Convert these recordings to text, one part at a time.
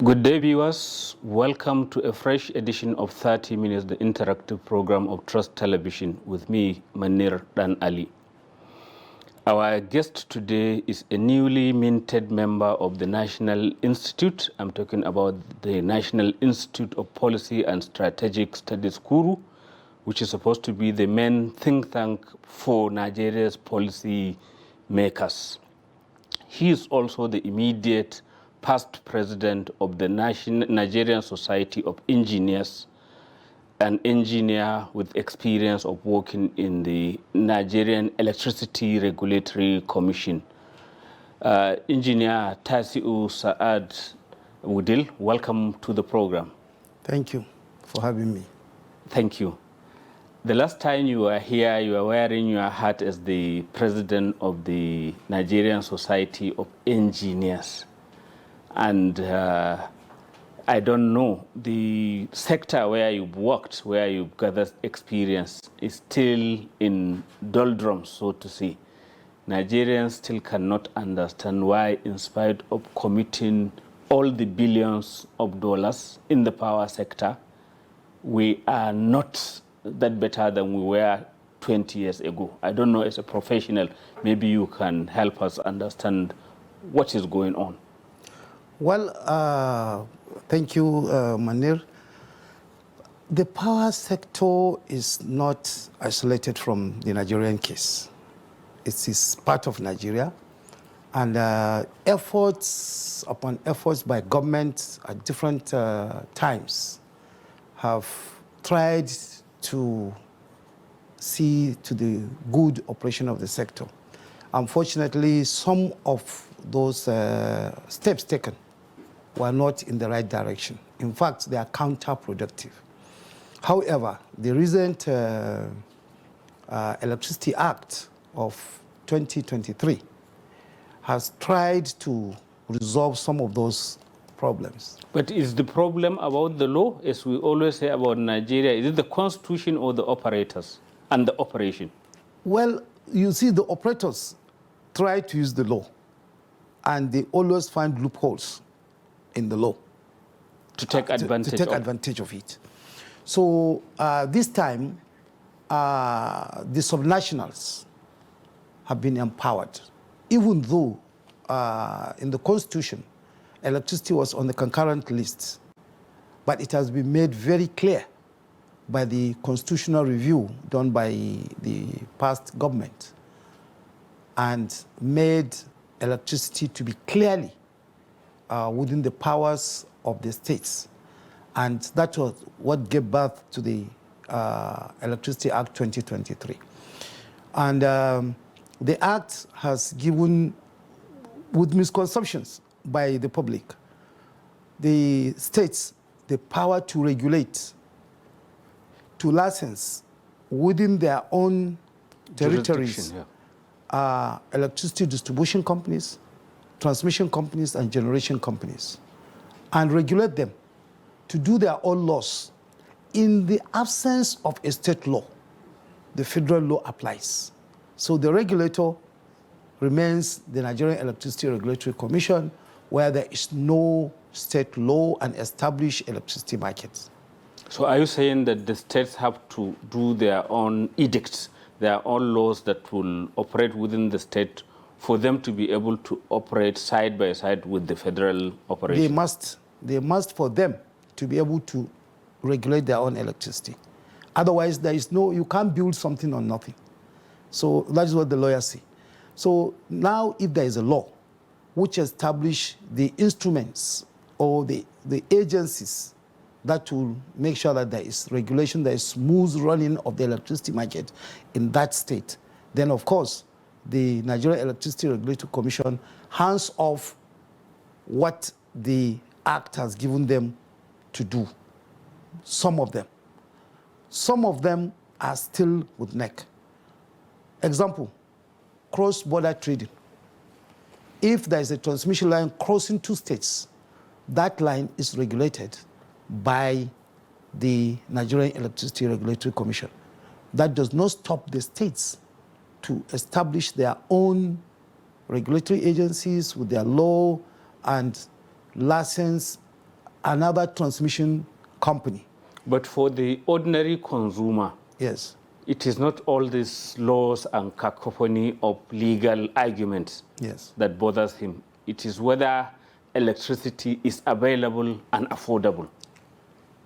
Good day, viewers. Welcome to a fresh edition of 30 Minutes, the interactive program of Trust Television with me, Manir Dan Ali. Our guest today is a newly minted member of the National Institute. I'm talking about the National Institute of Policy and Strategic Studies, KURU, which is supposed to be the main think tank for Nigeria's policy makers. He is also the immediate past president of the Nigerian Society of Engineers, an engineer with experience of working in the Nigerian Electricity Regulatory Commission. Engineer Tasiu Wudil, welcome to the program. Thank you for having me. Thank you. The last time you were here, you were wearing your hat as the president of the Nigerian Society of Engineers. And I don't know, the sector where you've worked, where you've gathered experience, is still in doldrums, so to say. Nigerians still cannot understand why, in spite of committing all the billions of dollars in the power sector, we are not that better than we were 20 years ago. I don't know, as a professional, maybe you can help us understand what is going on. Well, thank you, Manir. The power sector is not isolated from the Nigerian case. It is part of Nigeria, and efforts upon efforts by government at different times have tried to see to the good operation of the sector. Unfortunately, some of those steps taken were not in the right direction. In fact, they are counterproductive. However, the recent Electricity Act of 2023 has tried to resolve some of those problems. But is the problem about the law, as we always say about Nigeria? Is it the constitution or the operators and the operation? Well, you see, the operators try to use the law, and they always find loopholes in the law to take advantage of it. So this time, the subnationals have been empowered, even though in the Constitution, electricity was on the concurrent list, but it has been made very clear by the constitutional review done by the past government and made electricity to be clearly within the powers of the states. And that was what gave birth to the Electricity Act 2023. And the act has given, with misconceptions by the public, the states the power to regulate, to license within their own territories, electricity distribution companies, transmission companies, and generation companies, and regulate them to do their own laws. In the absence of a state law, the federal law applies. So the regulator remains the Nigerian Electricity Regulatory Commission, where there is no state law and established electricity markets. So are you saying that the states have to do their own edicts, their own laws that will operate within the state for them to be able to operate side by side with the federal operation? They must for them to be able to regulate their own electricity. Otherwise, there is no, you can't build something on nothing. So that is what the lawyers say. So now, if there is a law which establish the instruments or the agencies that will make sure that there is regulation, there is smooth running of the electricity market in that state, then of course, the Nigerian Electricity Regulatory Commission hands off what the Act has given them to do. Some of them. Some of them are still with neck. Example, cross-border trading. If there is a transmission line crossing two states, that line is regulated by the Nigerian Electricity Regulatory Commission. That does not stop the states to establish their own regulatory agencies with their law and license another transmission company. But for the ordinary consumer, Yes. it is not all these laws and cacophony of legal arguments Yes. that bothers him. It is whether electricity is available and affordable.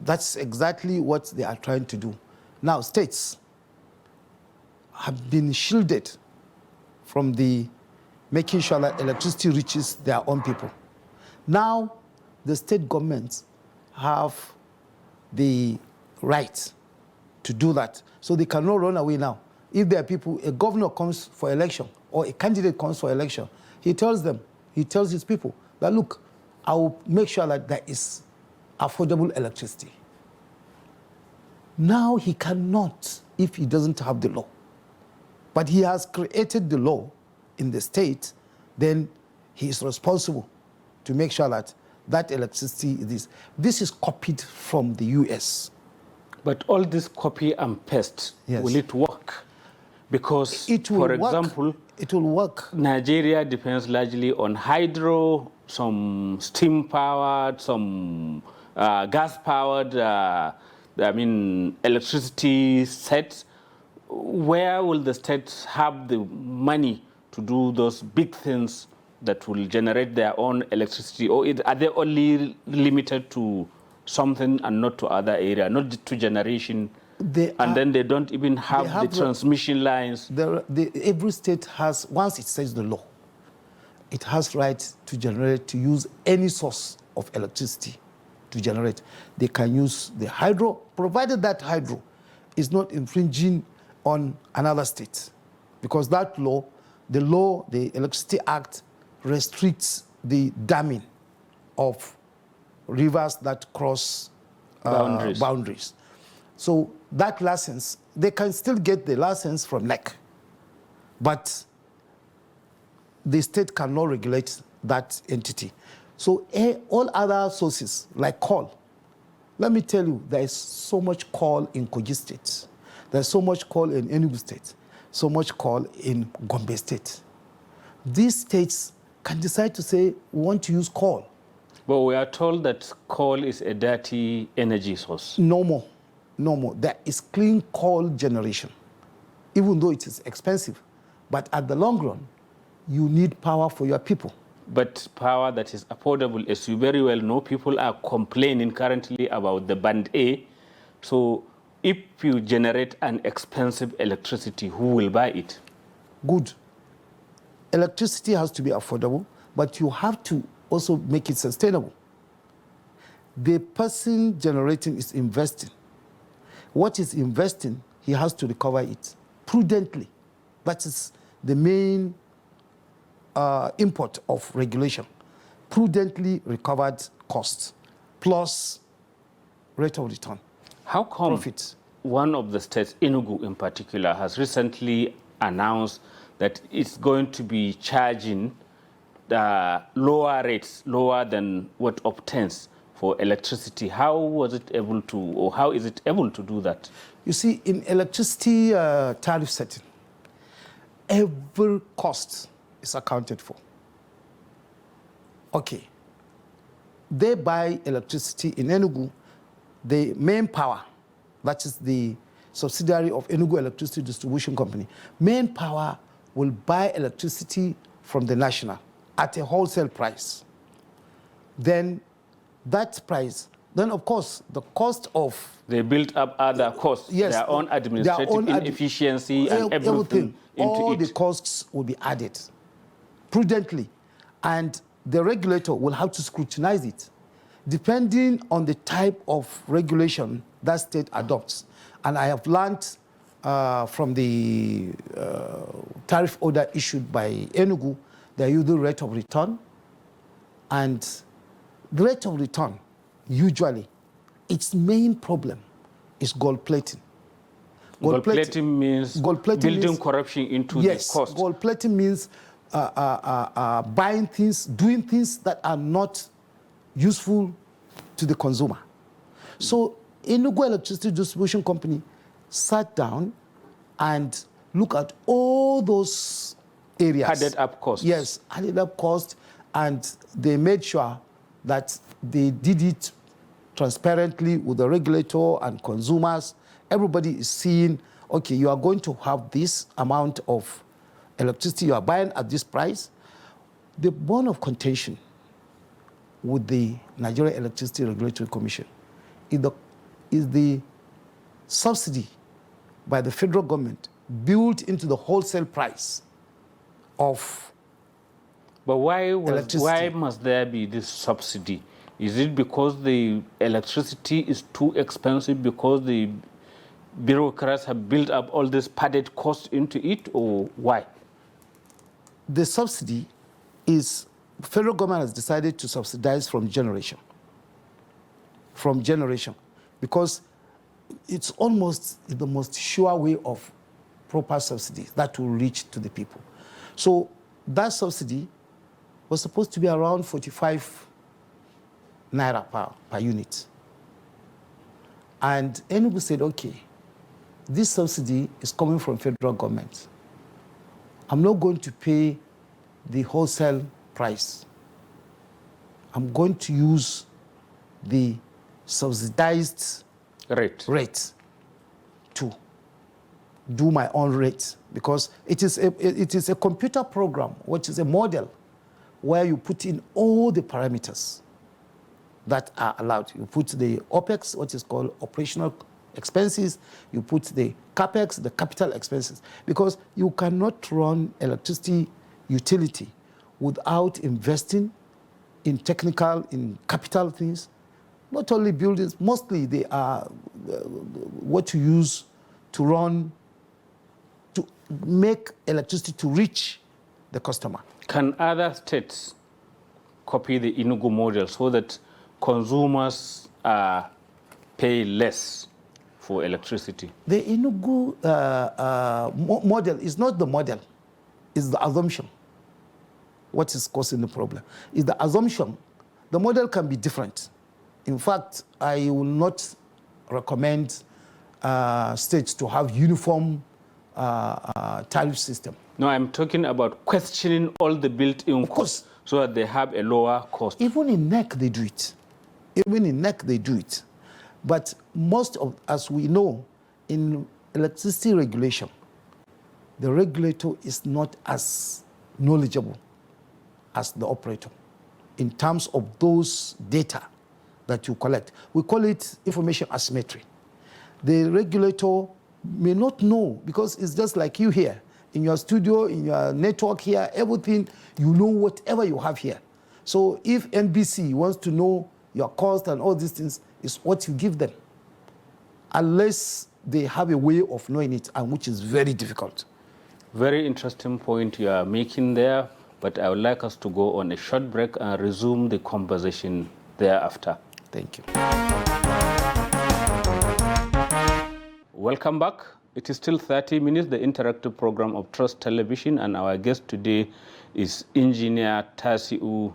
That's exactly what they are trying to do. Now, states have been shielded from the making sure that electricity reaches their own people. Now, the state governments have the right to do that. So they cannot run away now. If there are people, a governor comes for election or a candidate comes for election, he tells his people that, look, I will make sure that there is affordable electricity. Now he cannot if he doesn't have the law. But he has created the law in the state, then he is responsible to make sure that that electricity is. This is copied from the US. But all this copy and paste, Yes. will it work? Because, It will for work. example, It will work. Nigeria depends largely on hydro, some steam-powered, some gas-powered, electricity sets. Where will the states have the money to do those big things that will generate their own electricity? Or are they only limited to something and not to other areas, not to generation? Then they don't even have the transmission lines. Every state has, once it says the law, it has right to generate, to use any source of electricity to generate. They can use the hydro, provided that hydro is not infringing on another state. Because that law, the Electricity Act, restricts the damming of rivers that cross boundaries. So that license, they can still get the license from NEC, but the state cannot regulate that entity. So all other sources, like coal, let me tell you, there is so much coal in Kogi State. There's so much coal in Enugu State, so much coal in Gombe State. These states can decide to say, we want to use coal. But we are told that coal is a dirty energy source. No more. No more. There is clean coal generation, even though it is expensive. But at the long run, you need power for your people. But power that is affordable, as you very well know, people are complaining currently about the Band A. So if you generate an expensive electricity, who will buy it? Good. Electricity has to be affordable, but you have to also make it sustainable. The person generating is investing. What is investing, he has to recover it prudently. That is the main import of regulation. Prudently recovered costs plus rate of return. How come profit? One of the states, Enugu in particular, has recently announced that it's going to be charging lower rates, lower than what obtains for electricity? How was it able to, or how is it able to do that? You see, in electricity tariff setting, every cost is accounted for. Okay. They buy electricity in Enugu. The main power, that is the subsidiary of Enugu Electricity Distribution Company, main power will buy electricity from the national at a wholesale price. Then that price, then of course, the cost of... They built up other costs, yes, their own administrative inefficiency and everything into all it. the costs will be added prudently, and the regulator will have to scrutinize it, depending on the type of regulation that state adopts. And I have learned from the tariff order issued by Enugu, they use the rate of return. And the rate of return, usually, its main problem is gold plating. Gold plating means building corruption into the cost. Yes, gold plating means buying things, doing things that are not useful to the consumer. So Enugu Electricity Distribution Company sat down and looked at all those areas. Added up costs. Yes, added up costs, and they made sure that they did it transparently with the regulator and consumers. Everybody is seeing, okay, you are going to have this amount of electricity you are buying at this price. The bone of contention with the Nigerian Electricity Regulatory Commission is the subsidy by the federal government built into the wholesale price of But why electricity. must there be this subsidy? Is it because the electricity is too expensive, because the bureaucrats have built up all this padded cost into it, or why? The subsidy is, federal government has decided to subsidize from generation, because it's almost the most sure way of proper subsidy that will reach to the people. So that subsidy was supposed to be around 45 naira per unit. And Enugu said, okay, this subsidy is coming from federal government. I'm not going to pay the wholesale price. I'm going to use the subsidized rate to do my own rate, because it is a computer program, which is a model where you put in all the parameters that are allowed. You put the OPEX, what is called operational expenses, you put the CAPEX, the capital expenses, because you cannot run electricity utility without investing in technical, in capital things. Not only buildings, mostly they are what you use to run, to make electricity to reach the customer. Can other states copy the Enugu model so that consumers pay less for electricity? The Enugu model is not the model, it's the assumption. What is causing the problem is the assumption. The model can be different. In fact, I will not recommend states to have uniform tariff system. No, I'm talking about questioning all the built-in costs so that they have a lower cost. Even in NEC, they do it. But most of, as we know, in electricity regulation, the regulator is not as knowledgeable as the operator in terms of those data that you collect. We call it information asymmetry. The regulator may not know, because it's just like you here, in your studio, in your network here, everything, you know whatever you have here. So if NBC wants to know your cost and all these things, it's what you give them, unless they have a way of knowing it, and which is very difficult. Very interesting point you are making there, but I would like us to go on a short break and resume the conversation thereafter. Thank you. Welcome back. It is still 30 minutes, the interactive program of Trust Television, and our guest today is Engineer Tasiu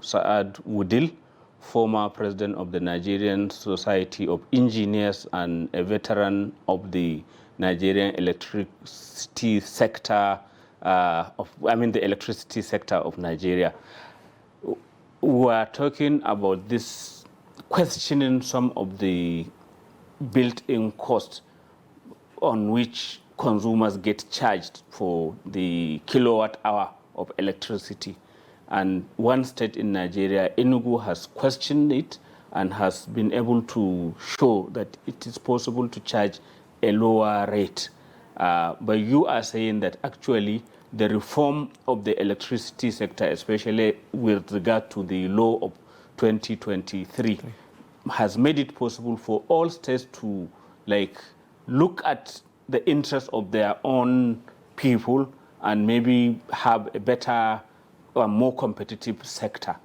Wudil, former president of the Nigerian Society of Engineers and a veteran of the Nigerian electricity sector, the electricity sector of Nigeria. We are talking about this, questioning some of the built-in costs on which consumers get charged for the kilowatt hour of electricity. And one state in Nigeria, Enugu, has questioned it and has been able to show that it is possible to charge a lower rate. But you are saying that actually the reform of the electricity sector, especially with regard to the law of 2023, has made it possible for all states to look at the interests of their own people and maybe have a better or more competitive sector.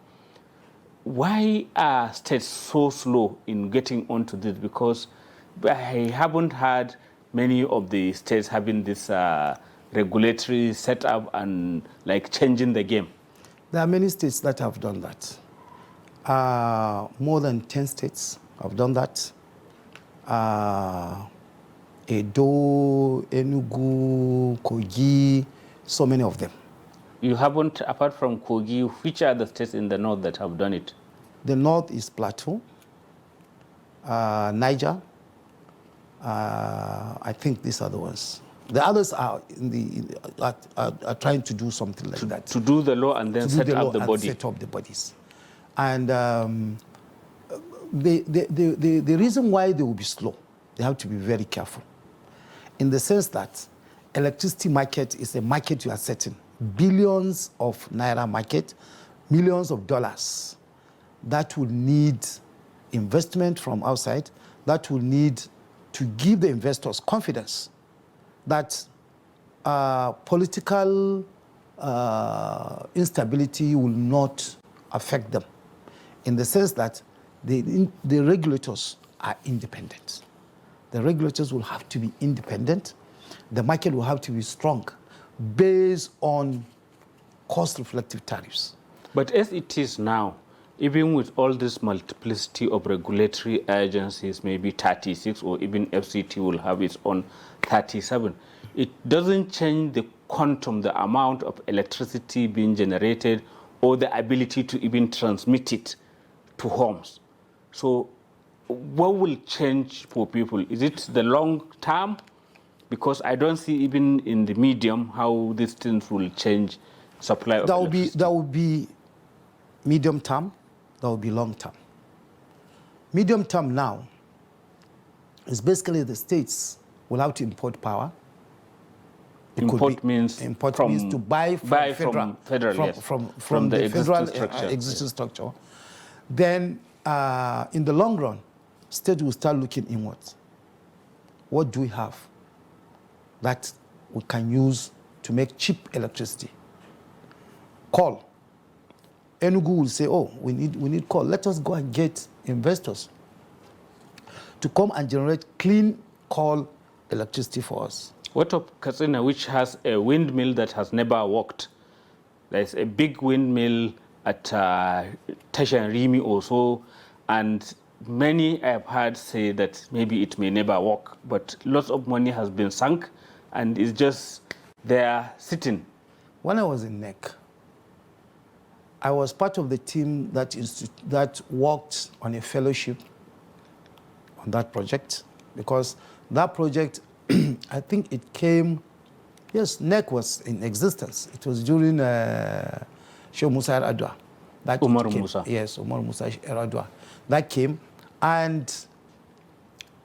Why are states so slow in getting onto this? Because I haven't heard many of the states having this regulatory setup and changing the game. There are many states that have done that. More than 10 states have done that. Edo, Enugu, Kogi, so many of them. You haven't, apart from Kogi, which are the states in the north that have done it? The north is Plateau, Niger. I think these are the ones. The others are are trying to do something like that. To do the law and then set up the body. Set up the bodies. And the reason why they will be slow, they have to be very careful. In the sense that electricity market is a market you are setting. Billions of naira market, millions of dollars. That will need investment from outside. That will need to give the investors confidence that political instability will not affect them, in the sense that the regulators are independent. The regulators will have to be independent. The market will have to be strong based on cost-reflective tariffs. But as it is now, even with all this multiplicity of regulatory agencies, maybe 36, or even FCT will have its own 37, it doesn't change the quantum, the amount of electricity being generated, or the ability to even transmit it to homes. So what will change for people? Is it the long term? Because I don't see even in the medium how these things will change supply of electricity. That will be medium term, that will be long term. Medium term now is basically the states will have to import power. Import means to buy from the federal existing structure. Then in the long run, states will start looking inwards. What do we have that we can use to make cheap electricity? Coal. Enugu will say, oh, we need coal. Let us go and get investors to come and generate clean coal electricity for us. What of Katsina, which has a windmill that has never worked? There's a big windmill at Tashanrimi also, and many I've heard say that maybe it may never work, but lots of money has been sunk and it's just there sitting. When I was in NEC, I was part of the team that worked on a fellowship on that project, because that project, I think it came, yes, NEC was in existence. It was during Sheikh Musa Yar'Adua. Umar Musa. Yes, Umar Musa Yar'Adua. That came, and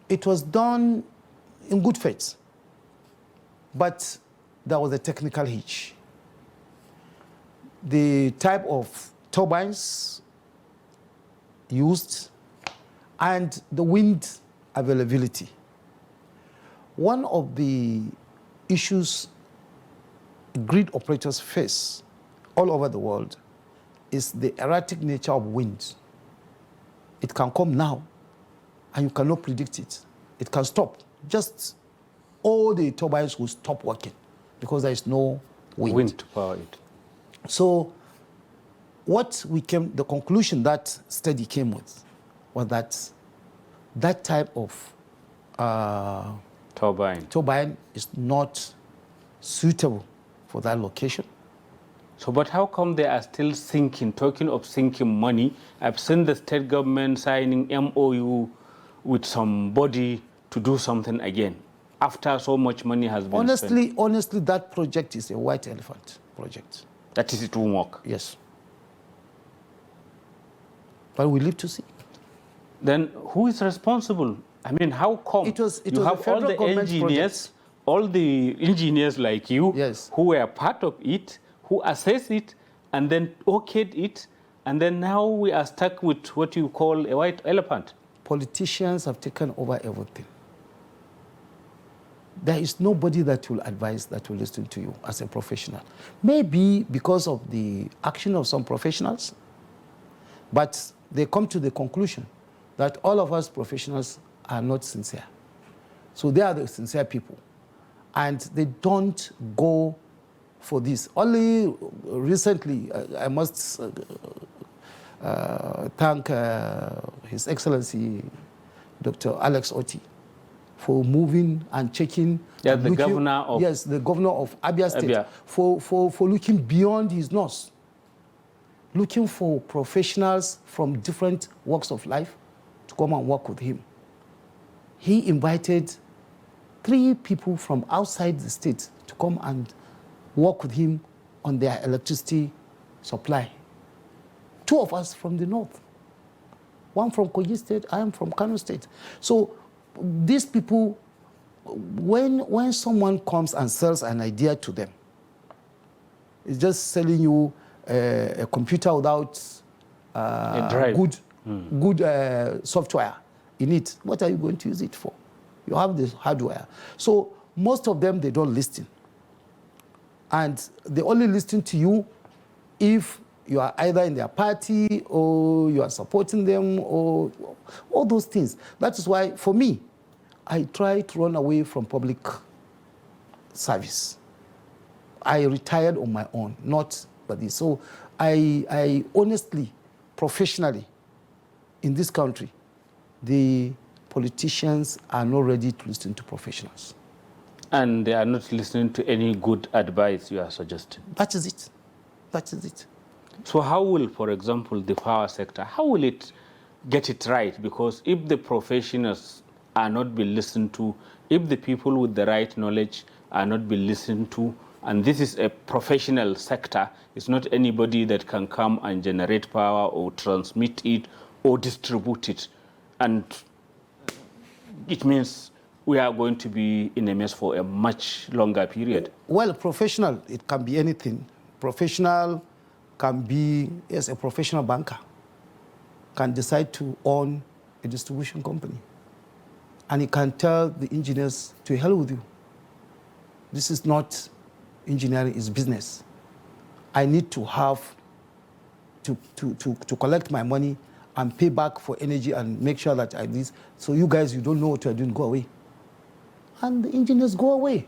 it was done in good faith. But there was a technical hitch. The type of turbines used and the wind availability. One of the issues grid operators face all over the world is the erratic nature of wind. It can come now, and you cannot predict it. It can stop. Just all the turbines will stop working because there is no wind. Wind to power it. So the conclusion that study came with was that that type of turbine is not suitable for that location. So, but how come they are still sinking, talking of sinking money? I've seen the state government signing MOU with somebody to do something again, after so much money has been spent. Honestly, that project is a white elephant project. That is, it won't work? Yes. But we live to see. Then who is responsible? I mean, how come you have all the engineers, all the engineers like you, yes, who were part of it, who assess it, and then okayed it, and then now we are stuck with what you call a white elephant? Politicians have taken over everything. There is nobody that will advise, that will listen to you as a professional. Maybe because of the action of some professionals, but they come to the conclusion that all of us professionals are not sincere. So they are the sincere people. And they don't go for this. Only recently, I must thank His Excellency Dr. Alex Oti for moving and checking. Yeah, the governor of... Yes, the governor of Abia State. For looking beyond his nose, looking for professionals from different walks of life to come and work with him. He invited 3 people from outside the state to come and work with him on their electricity supply. 2 of us from the north. One from Kogi State, I am from Kano State. So these people, when someone comes and sells an idea to them, it's just selling you a computer without good software in it. What are you going to use it for? You have the hardware. So most of them, they don't listen. And they only listen to you if you are either in their party or you are supporting them or all those things. That is why, for me, I try to run away from public service. I retired on my own, not by this. So I honestly, professionally, in this country, the politicians are not ready to listen to professionals. And they are not listening to any good advice you are suggesting. That is it. That is it. So how will, for example, the power sector, how will it get it right? Because if the professionals are not being listened to, if the people with the right knowledge are not being listened to, and this is a professional sector, it's not anybody that can come and generate power or transmit it or distribute it. And it means we are going to be in a mess for a much longer period. Well, professional, it can be anything. Professional can be, yes, a professional banker can decide to own a distribution company. And he can tell the engineers, to hell with you. This is not engineering, it's business. I need to have to collect my money and pay back for energy and make sure that I do this. So you guys, you don't know what you're doing, go away. And the engineers go away.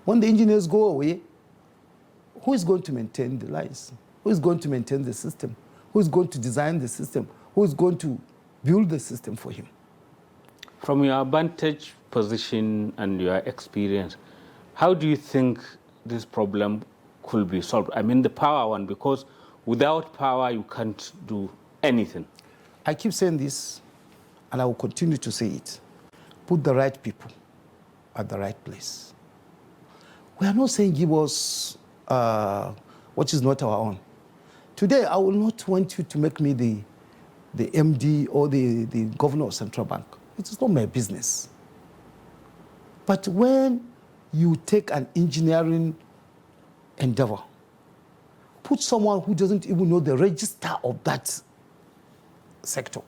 When the engineers go away, who is going to maintain the lines? Who is going to maintain the system? Who is going to design the system? Who is going to build the system for him? From your vantage position and your experience, how do you think this problem could be solved? I mean the power one, because without power you can't do anything. I keep saying this, and I will continue to say it. Put the right people at the right place. We are not saying give us what is not our own. Today, I will not want you to make me the MD or the governor of Central Bank. It is not my business. But when you take an engineering endeavor, put someone who doesn't even know the register of that sector.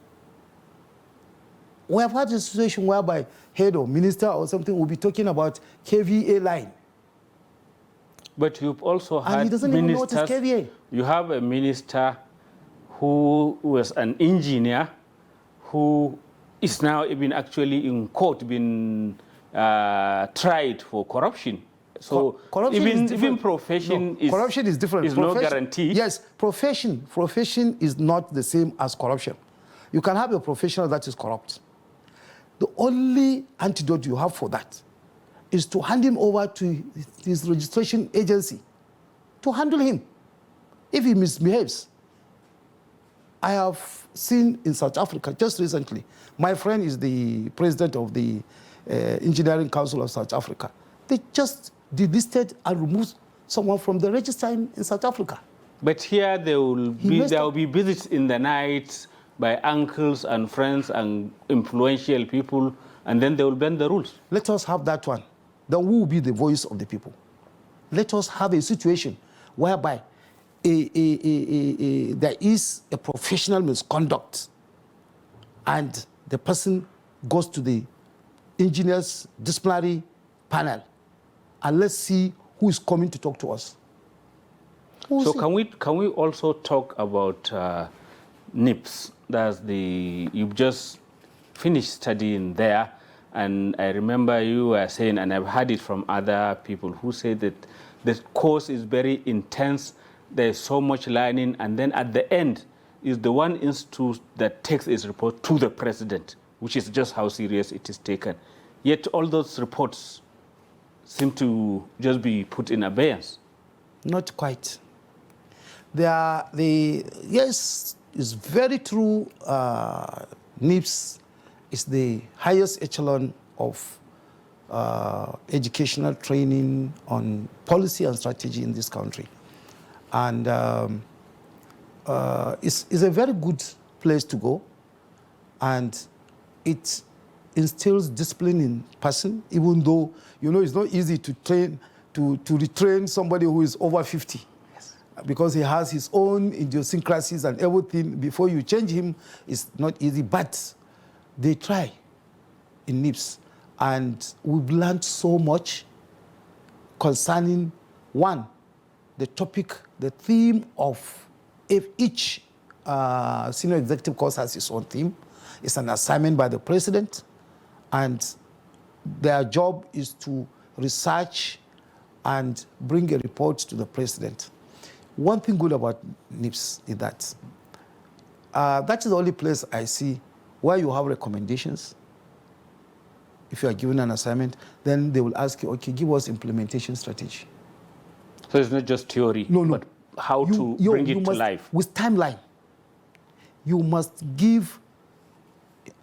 We have had a situation whereby head or minister or something will be talking about KVA line. But you've also had and he doesn't even know what is KVA. You have a minister who was an engineer who is now even actually in court being tried for corruption. So corruption even profession no, corruption is different. Is no guarantee. Yes, profession is not the same as corruption. You can have a professional that is corrupt. The only antidote you have for that is to hand him over to his registration agency to handle him if he misbehaves. I have seen in South Africa just recently, my friend is the president of the Engineering Council of South Africa. They just delisted and removed someone from the register in South Africa. But here there will be visits in the night by uncles and friends and influential people, and then they will bend the rules. Let us have that one. Then we will be the voice of the people. Let us have a situation whereby there is a professional misconduct and the person goes to the engineers disciplinary panel and let's see who is coming to talk to us. So can we also talk about NIPS? That's you've just finished studying there, and I remember you were saying, and I've heard it from other people who say that the course is very intense, there's so much learning, and then at the end is the one institute that takes its report to the president, which is just how serious it is taken. Yet all those reports seem to just be put in abeyance. Not quite. Yes, it's very true. NIPS is the highest echelon of educational training on policy and strategy in this country. And it's a very good place to go. And it instills discipline in person, even though, it's not easy to train, to retrain somebody who is over 50. Yes. Because he has his own idiosyncrasies and everything. Before you change him, it's not easy, but they try in NIPS. And we've learned so much concerning, one, the topic, the theme of, if each senior executive course has its own theme. It's an assignment by the president, and their job is to research and bring a report to the president. One thing good about NIPS is that that is the only place I see where you have recommendations. If you are given an assignment, then they will ask you, okay, give us implementation strategy. So it's not just theory, but how to bring it to life. With timeline, you must give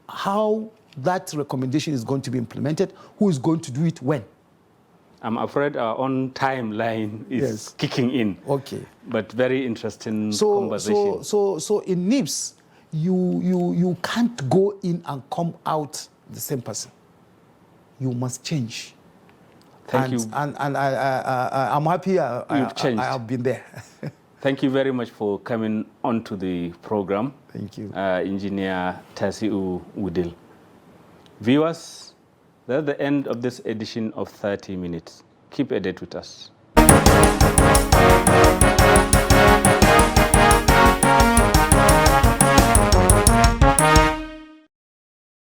how that recommendation is going to be implemented, who is going to do it when. I'm afraid our own timeline is kicking in. Okay. But very interesting conversation. So in NIPS, you can't go in and come out the same person. You must change. Thank you. And I'm happy You've changed. I have been there. Thank you very much for coming onto the program. Thank you. Engineer Tasiu Wudil. Viewers, that's the end of this edition of 30 Minutes. Keep a date with us.